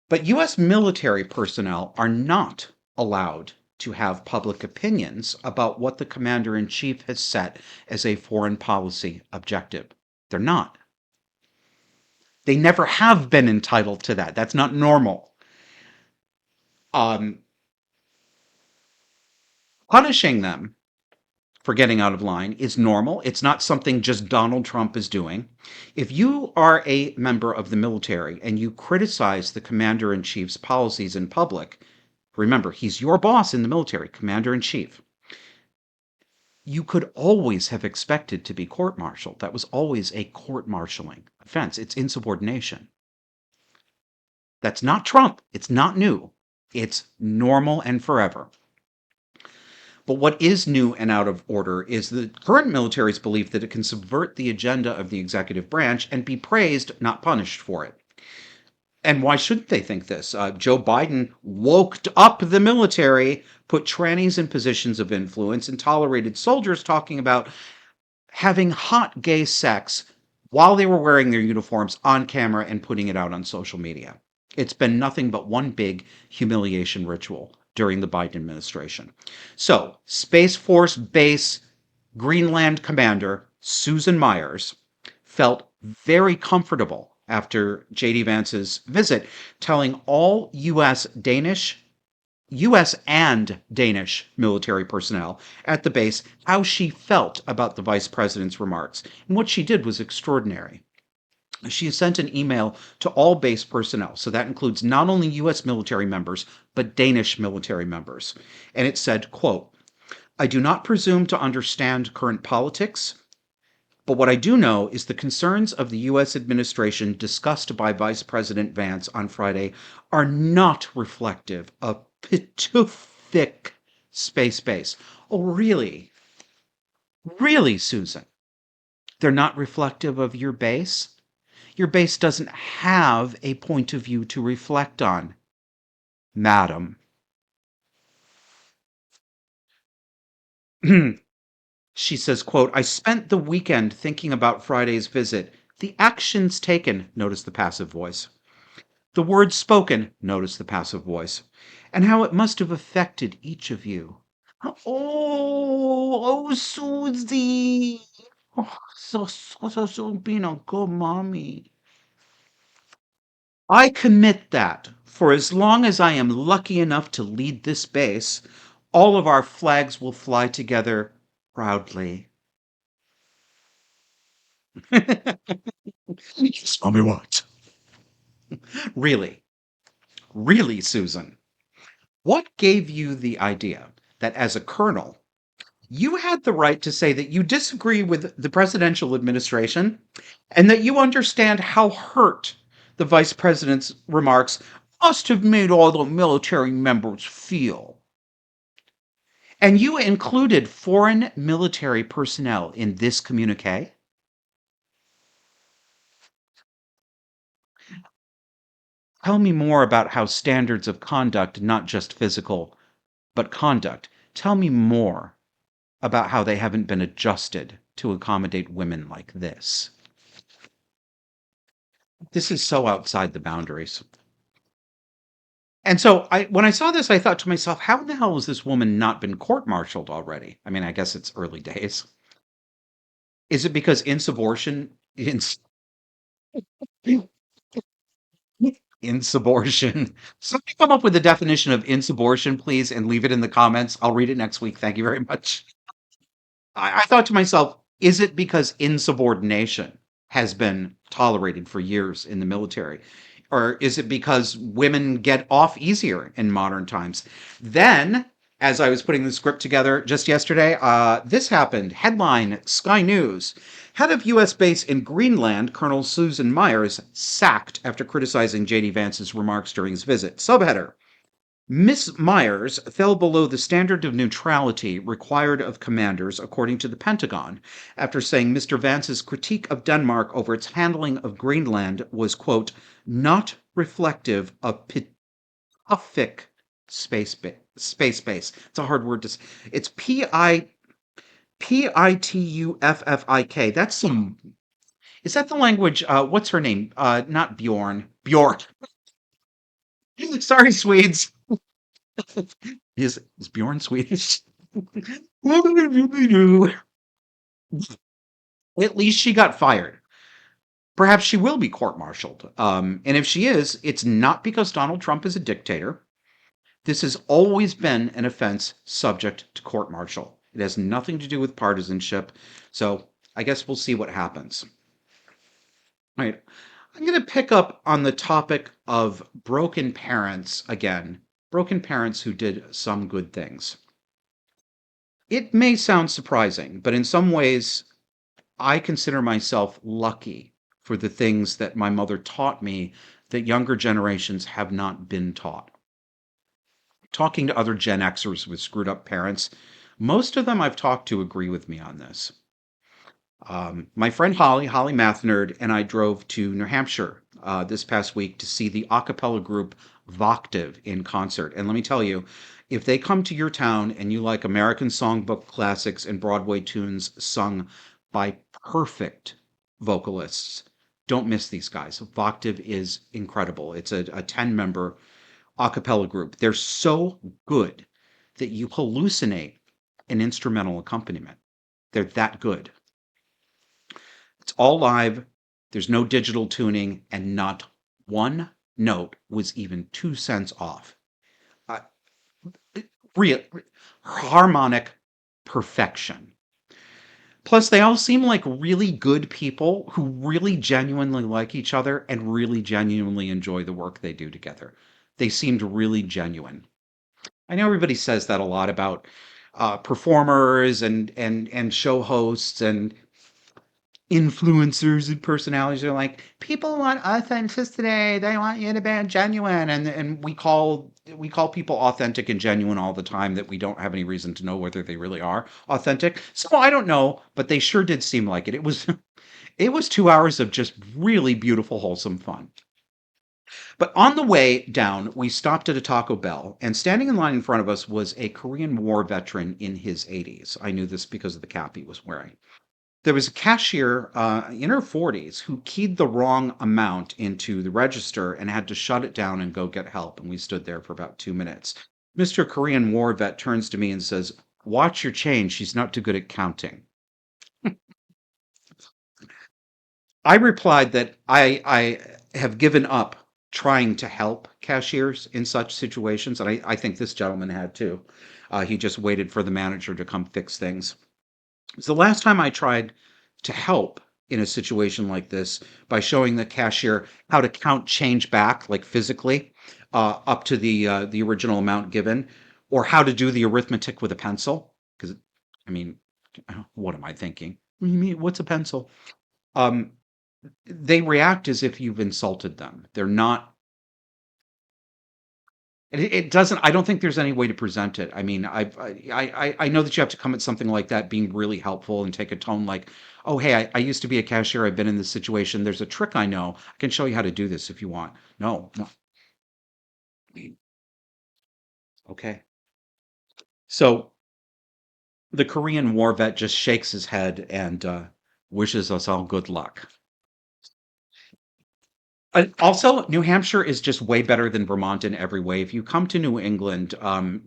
But U.S. military personnel are not allowed to have public opinions about what the commander in chief has set as a foreign policy objective. They're not. They never have been entitled to that. That's not normal. Um, Punishing them for getting out of line is normal. It's not something just Donald Trump is doing. If you are a member of the military and you criticize the commander in chief's policies in public, remember, he's your boss in the military, commander in chief. You could always have expected to be court-martialed. That was always a court-martialing offense. It's insubordination. That's not Trump. It's not new. It's normal and forever. But what is new and out of order is the current military's belief that it can subvert the agenda of the executive branch and be praised, not punished for it. And why shouldn't they think this? Joe Biden woke up the military, put trannies in positions of influence, and tolerated soldiers talking about having hot gay sex while they were wearing their uniforms on camera and putting it out on social media. It's been nothing but one big humiliation ritual during the Biden administration. So, Space Force Base Greenland Commander Susan Myers felt very comfortable after J.D. Vance's visit, telling all U.S. and Danish military personnel at the base how she felt about the vice president's remarks. And what she did was extraordinary. She sent an email to all base personnel, so that includes not only U.S. military members, but Danish military members. And it said, quote, "I do not presume to understand current politics, but what I do know is the concerns of the U.S. administration discussed by Vice President Vance on Friday are not reflective of Pitufik space base." Oh, really? Really, Susan? They're not reflective of your base? Your base doesn't have a point of view to reflect on, madam. She says, quote, "I spent the weekend thinking about Friday's visit. The actions taken," notice the passive voice. "The words spoken," notice the passive voice. "And how it must have affected each of you." Oh, Susie. Oh, so being a good mommy. I commit that for as long as I am lucky enough to lead this base, all of our flags will fly together proudly. Yes, mommy, what? Really? Really, Susan? What gave you the idea that as a colonel, you had the right to say that you disagree with the presidential administration and that you understand how hurt the vice president's remarks must have made all the military members feel? And you included foreign military personnel in this communique? Tell me more about how standards of conduct, not just physical, but conduct, tell me more about how they haven't been adjusted to accommodate women like this. This is so outside the boundaries. And so when I saw this, I thought to myself, how in the hell has this woman not been court-martialed already? I mean, I guess it's early days. Is it because insubordination? Somebody come up with a definition of insubordination, please, and leave it in the comments. I'll read it next week. Thank you very much. I thought to myself, is it because insubordination has been tolerated for years in the military? Or is it because women get off easier in modern times? Then, as I was putting the script together just yesterday, this happened. Headline, Sky News. Head of U.S. base in Greenland, Colonel Susan Myers, sacked after criticizing J.D. Vance's remarks during his visit. Subheader. Miss Myers fell below the standard of neutrality required of commanders, according to the Pentagon, after saying Mr. Vance's critique of Denmark over its handling of Greenland was, quote, not reflective of Puffic space base. It's a hard word to say. It's Pituffik. That's some. Is that the language? What's her name? Not Bjorn. Bjorn. Sorry, Swedes. Is Bjorn Swedish? At least she got fired. Perhaps she will be court-martialed. And if she is, it's not because Donald Trump is a dictator. This has always been an offense subject to court-martial. It has nothing to do with partisanship. So I guess we'll see what happens. All right. I'm going to pick up on the topic of broken parents again. Broken parents who did some good things. It may sound surprising, but in some ways, I consider myself lucky for the things that my mother taught me that younger generations have not been taught. Talking to other Gen Xers with screwed up parents, most of them I've talked to agree with me on this. My friend Holly Math Nerd, and I drove to New Hampshire this past week to see the a cappella group Voctive in concert. And let me tell you, if they come to your town and you like American songbook classics and Broadway tunes sung by perfect vocalists, don't miss these guys. Voctive is incredible. It's a 10-member a cappella group. They're so good that you hallucinate an instrumental accompaniment. They're that good. It's all live. There's no digital tuning, and not one note was even 2 cents off. Uh, real harmonic perfection. Plus, they all seem like really good people who really genuinely like each other and really genuinely enjoy the work they do together. They seemed really genuine. I know everybody says that a lot about performers and show hosts and influencers and personalities are like, people want authenticity, they want you to be genuine, and we call people authentic and genuine all the time that we don't have any reason to know whether they really are authentic. So I don't know, but they sure did seem like it. It was 2 hours of just really beautiful, wholesome fun. But on the way down, we stopped at a Taco Bell, and standing in line in front of us was a Korean War veteran in his 80s. I knew this because of the cap he was wearing. There was a cashier in her 40s who keyed the wrong amount into the register and had to shut it down and go get help. And we stood there for about 2 minutes. Mr. Korean War vet turns to me and says, watch your change. She's not too good at counting. I replied that I have given up trying to help cashiers in such situations. And I think this gentleman had too. He just waited for the manager to come fix things. It's the last time I tried to help in a situation like this by showing the cashier how to count change back, like physically, up to the original amount given, or how to do the arithmetic with a pencil. Because, I mean, what am I thinking? What do you mean? What's a pencil? Um, they react as if you've insulted them. They're not. It doesn't. I don't think there's any way to present it. I mean, I know that you have to come at something like that being really helpful and take a tone like, "Oh, hey, I used to be a cashier. I've been in this situation. There's a trick I know. I can show you how to do this if you want." No, no. Okay. So the Korean War vet just shakes his head and wishes us all good luck. Also, New Hampshire is just way better than Vermont in every way. If you come to New England,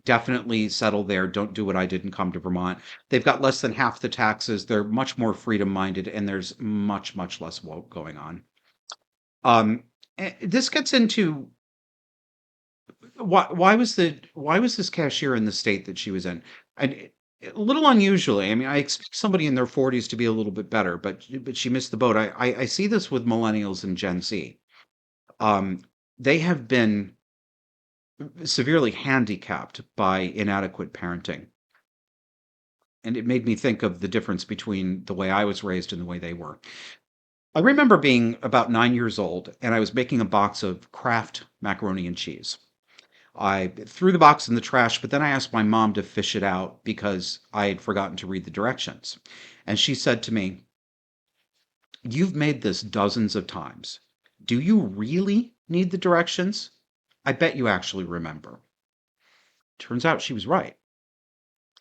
definitely settle there. Don't do what I did and come to Vermont. They've got less than half the taxes. They're much more freedom-minded, and there's much, much less woke going on. This gets into why was this cashier in the state that she was in? And a little unusually. I mean, I expect somebody in their 40s to be a little bit better, but she missed the boat. I see this with millennials and Gen Z. Um, they have been severely handicapped by inadequate parenting. And it made me think of the difference between the way I was raised and the way they were. I remember being about 9 years old and I was making a box of Kraft macaroni and cheese. I threw the box in the trash, but then I asked my mom to fish it out because I had forgotten to read the directions. And she said to me, "You've made this dozens of times. Do you really need the directions? I bet you actually remember." Turns out she was right.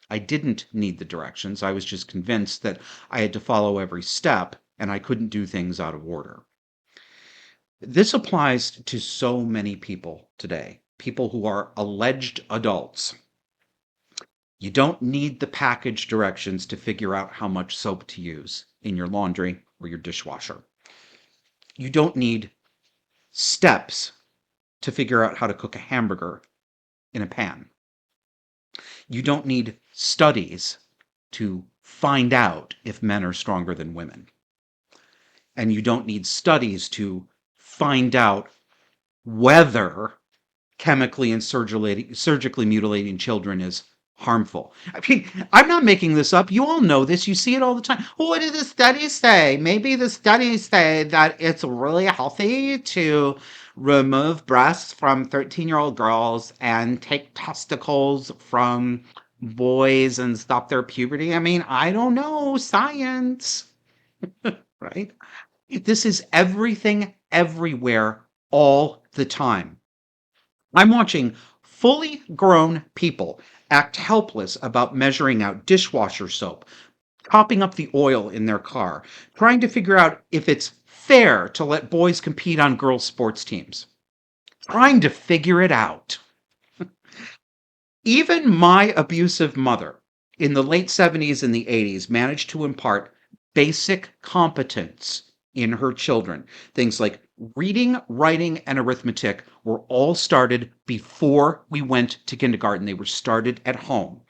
I didn't need the directions. I was just convinced that I had to follow every step and I couldn't do things out of order. This applies to so many people today, people who are alleged adults. You don't need the package directions to figure out how much soap to use in your laundry or your dishwasher. You don't need steps to figure out how to cook a hamburger in a pan. You don't need studies to find out if men are stronger than women. And you don't need studies to find out whether chemically and surgically mutilating children is harmful. I mean, I'm not making this up. You all know this. You see it all the time. Well, what do the studies say? Maybe the studies say that it's really healthy to remove breasts from 13-year-old girls and take testicles from boys and stop their puberty. I mean, I don't know. Science, right? This is everything, everywhere, all the time. I'm watching fully grown people act helpless about measuring out dishwasher soap, topping up the oil in their car, trying to figure out if it's fair to let boys compete on girls' sports teams, trying to figure it out. Even my abusive mother in the late 70s and the 80s managed to impart basic competence in her children. Things like reading, writing, and arithmetic were all started before we went to kindergarten. They were started at home.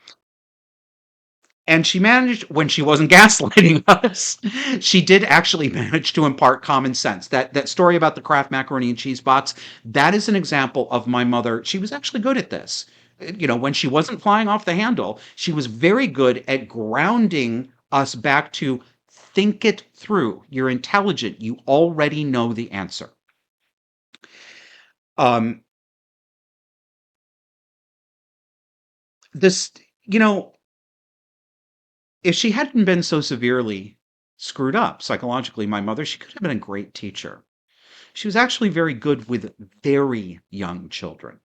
And she managed, when she wasn't gaslighting us, she did actually manage to impart common sense. That story about the Kraft macaroni and cheese box, that is an example of my mother. She was actually good at this. When she wasn't flying off the handle, she was very good at grounding us back to think it through. You're intelligent. You already know the answer. Um, this, you know, if she hadn't been so severely screwed up psychologically, my mother, she could have been a great teacher. She was actually very good with very young children,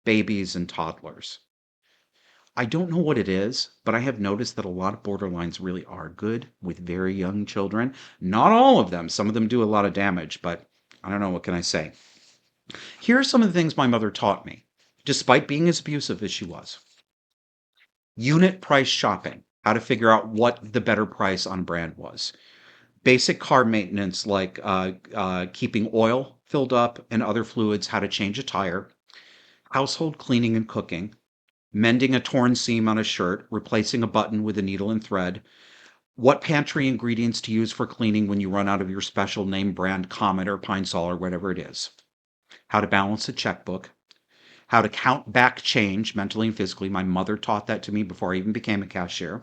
babies and toddlers. I don't know what it is, but I have noticed that a lot of borderlines really are good with very young children. Not all of them. Some of them do a lot of damage, but I don't know. What can I say? Here are some of the things my mother taught me, despite being as abusive as she was. Unit price shopping, how to figure out what the better price on brand was. Basic car maintenance like keeping oil filled up and other fluids, how to change a tire, household cleaning and cooking, mending a torn seam on a shirt, replacing a button with a needle and thread, what pantry ingredients to use for cleaning when you run out of your special name brand Comet or Pine Sol or whatever it is, how to balance a checkbook, how to count back change mentally and physically. My mother taught that to me before I even became a cashier.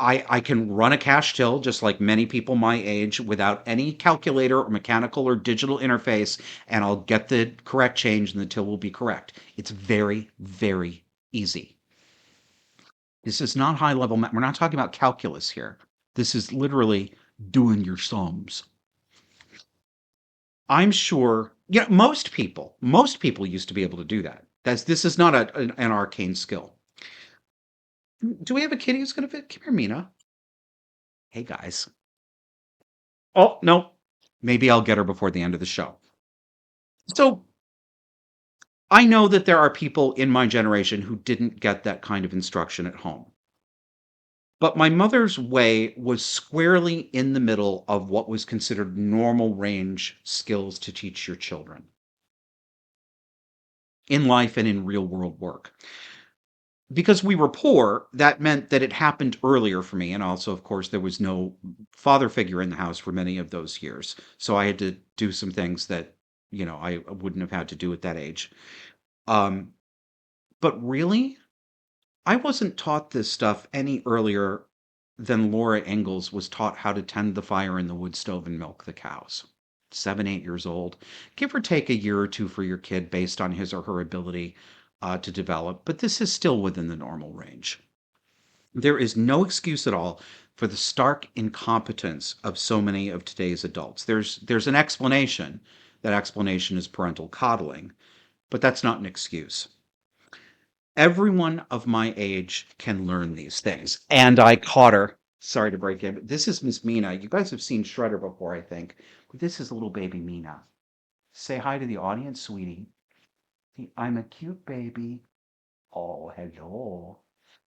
I can run a cash till just like many people my age without any calculator or mechanical or digital interface, and I'll get the correct change and the till will be correct. It's very, very easy. This is not high level math. We're not talking about calculus here. This is literally doing your sums. I'm sure, most people used to be able to do that. This is not an arcane skill. Do we have a kitty who's going to fit? Come here, Mina. Hey, guys. Oh, no. Maybe I'll get her before the end of the show. So I know that there are people in my generation who didn't get that kind of instruction at home. But my mother's way was squarely in the middle of what was considered normal range skills to teach your children in life and in real world work. Because we were poor, that meant that it happened earlier for me. And also, of course, there was no father figure in the house for many of those years. So I had to do some things that, I wouldn't have had to do at that age. Um, but really, I wasn't taught this stuff any earlier than Laura Ingalls was taught how to tend the fire in the wood stove and milk the cows. 7, 8 years old. Give or take a year or two for your kid based on his or her ability. to develop, but this is still within the normal range. There is no excuse at all for the stark incompetence of so many of today's adults. There's an explanation. That explanation is parental coddling, but that's not an excuse. Everyone of my age can learn these things. And I caught her. Sorry to break in, but this is Miss Mina. You guys have seen Shredder before, I think. But this is little baby Mina. Say hi to the audience, sweetie. I'm a cute baby. Oh, hello.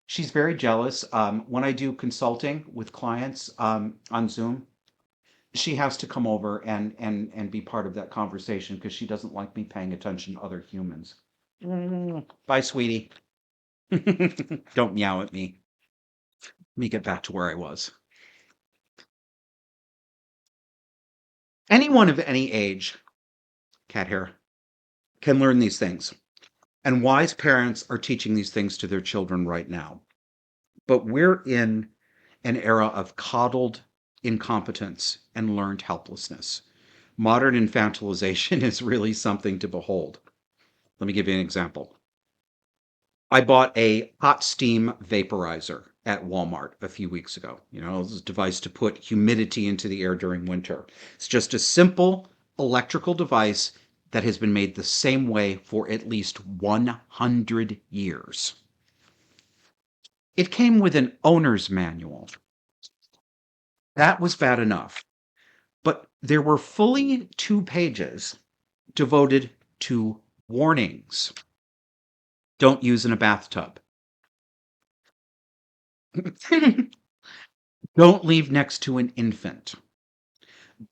She's very jealous. When I do consulting with clients on Zoom, she has to come over and be part of that conversation because she doesn't like me paying attention to other humans. Bye, sweetie. Don't meow at me. Let me get back to where I was. Anyone of any age, cat hair, can learn these things. And wise parents are teaching these things to their children right now. But we're in an era of coddled incompetence and learned helplessness. Modern infantilization is really something to behold. Let me give you an example. I bought a hot steam vaporizer at Walmart a few weeks ago. This device to put humidity into the air during winter. It's just a simple electrical device that has been made the same way for at least 100 years. It came with an owner's manual. That was bad enough. But there were fully 2 pages devoted to warnings. Don't use in a bathtub. Don't leave next to an infant.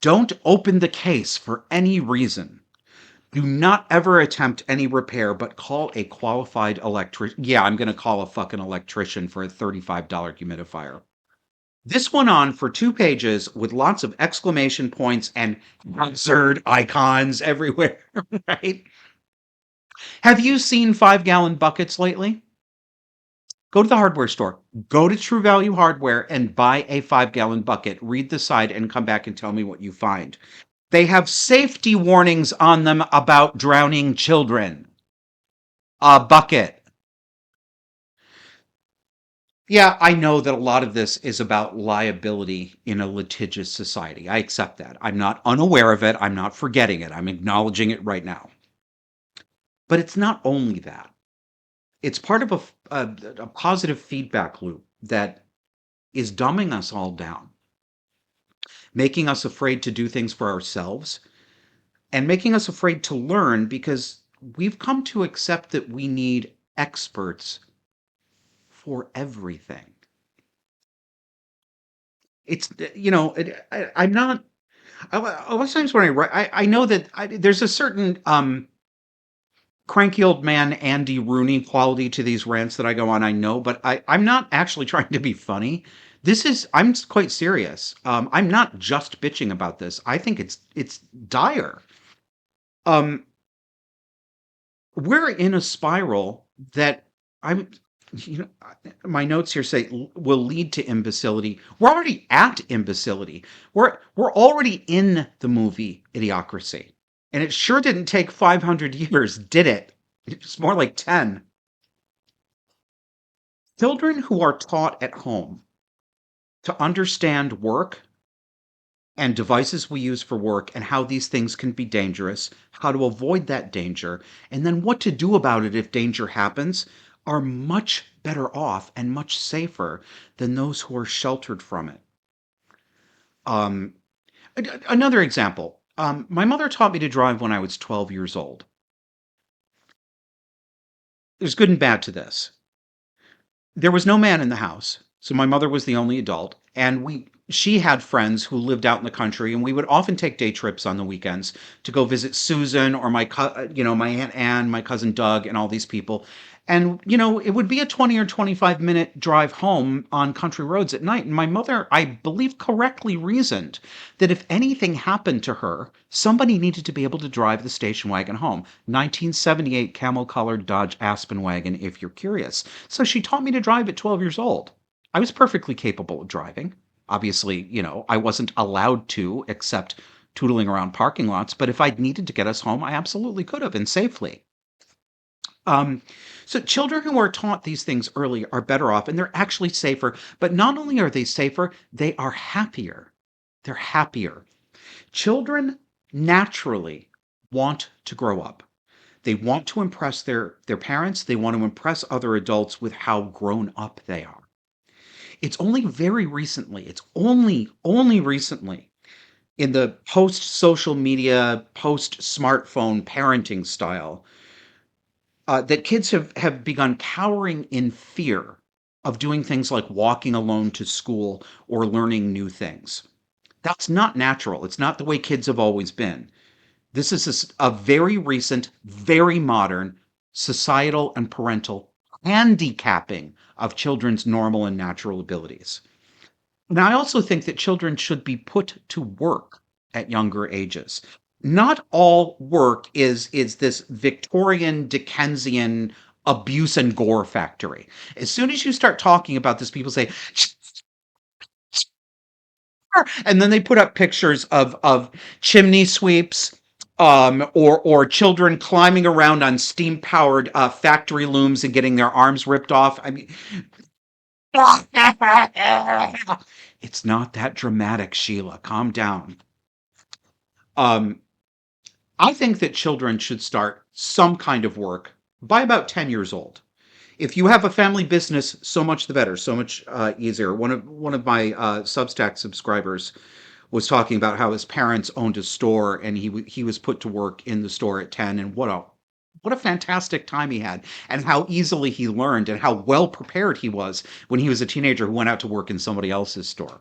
Don't open the case for any reason. Do not ever attempt any repair, but call a qualified electrician. Yeah, I'm going to call a fucking electrician for a $35 humidifier. This went on for 2 pages with lots of exclamation points and hazard icons everywhere, right? Have you seen 5-gallon buckets lately? Go to the hardware store. Go to True Value Hardware and buy a 5-gallon bucket. Read the side and come back and tell me what you find. They have safety warnings on them about drowning children. A bucket. Yeah, I know that a lot of this is about liability in a litigious society. I accept that. I'm not unaware of it. I'm not forgetting it. I'm acknowledging it right now. But it's not only that. It's part of a positive feedback loop that is dumbing us all down, making us afraid to do things for ourselves, and making us afraid to learn because we've come to accept that we need experts for everything. It's, I'm not, a lot of times when I write, I know that there's a certain cranky old man Andy Rooney quality to these rants that I go on, I know, but I'm not actually trying to be funny. I'm quite serious. I'm not just bitching about this. I think it's dire. Um, we're in a spiral that I'm, you know, my notes here say will lead to imbecility. We're already at imbecility. We're already in the movie Idiocracy. And it sure didn't take 500 years, did it? It's more like 10. Children who are taught at home to understand work and devices we use for work and how these things can be dangerous, how to avoid that danger, and then what to do about it if danger happens, are much better off and much safer than those who are sheltered from it. Um, Another example. My mother taught me to drive when I was 12 years old. There's good and bad to this. There was no man in the house, so my mother was the only adult, and she had friends who lived out in the country, and we would often take day trips on the weekends to go visit Susan or my aunt Ann, my cousin Doug, and all these people. And it would be a 20 or 25-minute drive home on country roads at night. And my mother, I believe, correctly reasoned that if anything happened to her, somebody needed to be able to drive the station wagon home. 1978 camel-colored Dodge Aspen wagon, if you're curious. So she taught me to drive at 12 years old. I was perfectly capable of driving. Obviously, I wasn't allowed to except tootling around parking lots, but if I'd needed to get us home, I absolutely could have, and safely. Um, so children who are taught these things early are better off and they're actually safer. But not only are they safer, they are happier. They're happier. Children naturally want to grow up. They want to impress their parents. They want to impress other adults with how grown up they are. It's only very recently, it's only recently in the post social media, post smartphone parenting style that kids have begun cowering in fear of doing things like walking alone to school or learning new things. That's not natural. It's not the way kids have always been. This is a very recent, very modern societal and parental handicapping of children's normal and natural abilities. Now, I also think that children should be put to work at younger ages. Not all work is this Victorian Dickensian abuse and gore factory. As soon as you start talking about this, people say, and then they put up pictures of chimney sweeps, or children climbing around on steam powered factory looms and getting their arms ripped off. I mean, it's not that dramatic, Sheila. Calm down. Um, I think that children should start some kind of work by about 10 years old. If you have a family business, so much the better, so much easier. One of my Substack subscribers was talking about how his parents owned a store and he was put to work in the store at 10, and what a fantastic time he had, and how easily he learned and how well prepared he was when he was a teenager who went out to work in somebody else's store.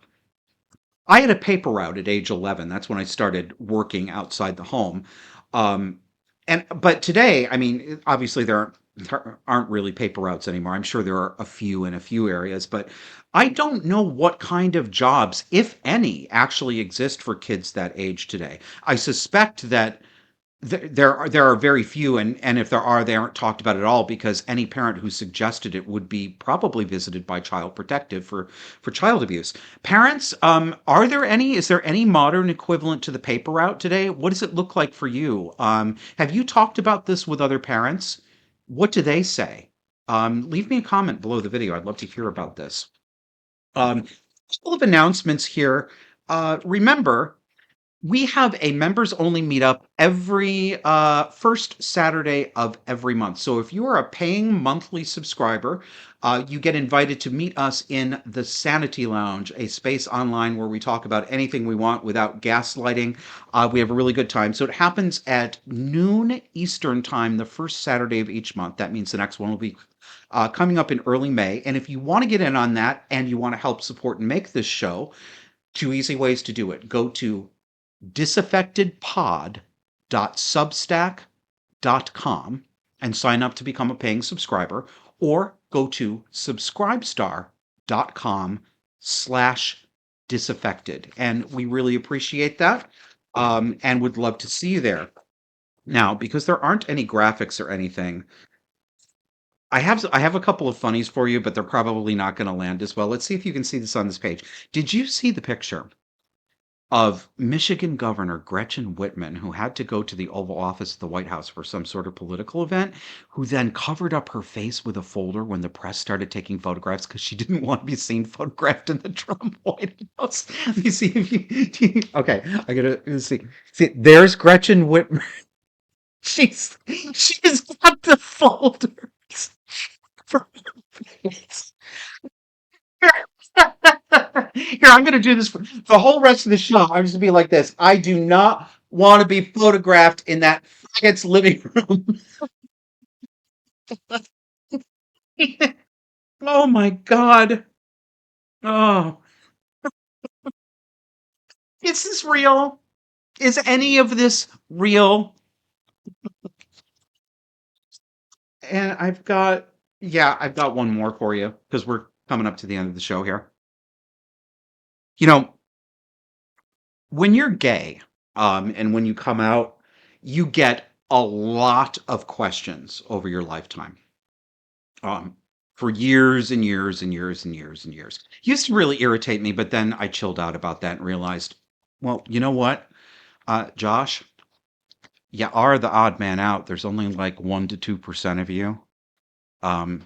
I had a paper route at age 11. That's when I started working outside the home. Um, and but today, I mean, obviously there aren't really paper routes anymore. I'm sure there are a few in a few areas, but I don't know what kind of jobs, if any, actually exist for kids that age today. I suspect that there are very few, and if there are, they aren't talked about at all because any parent who suggested it would be probably visited by Child Protective for child abuse. Parents, are there any? Is there any modern equivalent to the paper route today? What does it look like for you? Have you talked about this with other parents? What do they say? Leave me a comment below the video. I'd love to hear about this. Couple of announcements here. Remember, we have a members only meetup every first Saturday of every month. So if you are a paying monthly subscriber, you get invited to meet us in the Sanity Lounge, a space online where we talk about anything we want without gaslighting. We have a really good time. So it happens at noon Eastern time, the first Saturday of each month. That means the next one will be coming up in early May. And if you want to get in on that and you want to help support and make this show, two easy ways to do it. Go to disaffectedpod.substack.com and sign up to become a paying subscriber, or go to subscribestar.com/disaffected. And we really appreciate that, and would love to see you there. Now, because there aren't any graphics or anything, I have a couple of funnies for you, but they're probably not going to land as well. Let's see if you can see this on this page. Did you see the picture of Michigan Governor Gretchen Whitman, who had to go to the Oval Office of the White House for some sort of political event, who then covered up her face with a folder when the press started taking photographs because she didn't want to be seen photographed in the Trump White House? Let me see if okay, I gotta see. See, there's Gretchen Whitman. She's got the folders for her face. Here, I'm going to do this for the whole rest of the show. I'm just going to be like this. I do not want to be photographed in that faggot's living room. Oh my God. Oh, is this real? Is any of this real? And I've got one more for you because we're coming up to the end of the show here. You know, when you're gay, and when you come out, you get a lot of questions over your lifetime. um, for years and years and years and years and years. Used to really irritate me, but then I chilled out about that and realized, well, you know what, Josh, you are the odd man out. There's only like 1 to 2% of you.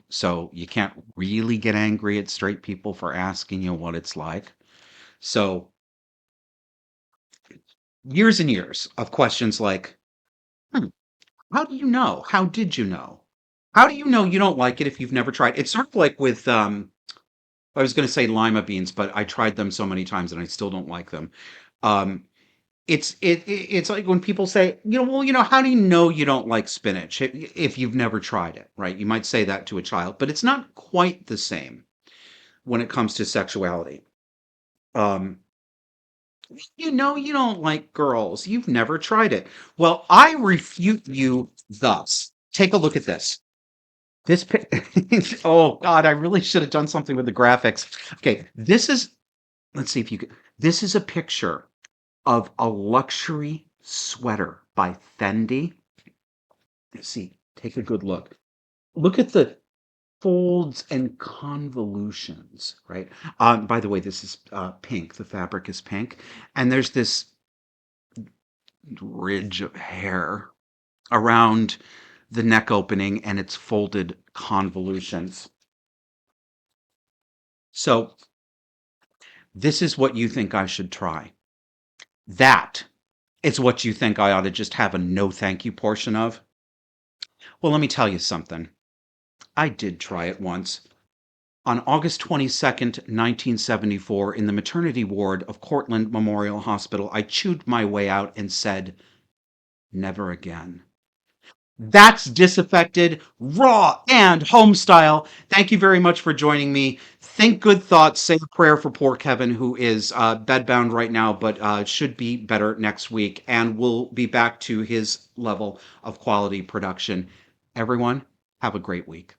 So you can't really get angry at straight people for asking you what it's like. So years and years of questions like, "Hmm, how do you know? How did you know? How do you know you don't like it if you've never tried?" It's sort of like with I was going to say lima beans, but I tried them so many times and I still don't like them. Um, it's like when people say, well, how do you know you don't like spinach if you've never tried it, right? You might say that to a child, but it's not quite the same when it comes to sexuality. Um, you don't like girls. You've never tried it. Well, I refute you thus. Take a look at this. This oh God, I really should have done something with the graphics. Okay, let's see if you could. This is a picture of a luxury sweater by Fendi. Let's see, take a good look. Look at the folds and convolutions, right? By the way, this is pink. The fabric is pink, and there's this ridge of hair around the neck opening and its folded convolutions. So this is what you think I should try. That is what you think I ought to just have a no thank you portion of. Well, let me tell you something. I did try it once. On August 22nd, 1974, in the maternity ward of Cortland Memorial Hospital, I chewed my way out and said, never again. That's Disaffected, Raw, and Homestyle. Thank you very much for joining me. Think good thoughts. Say a prayer for poor Kevin, who is bedbound right now, but should be better next week and will be back to his level of quality production. Everyone, have a great week.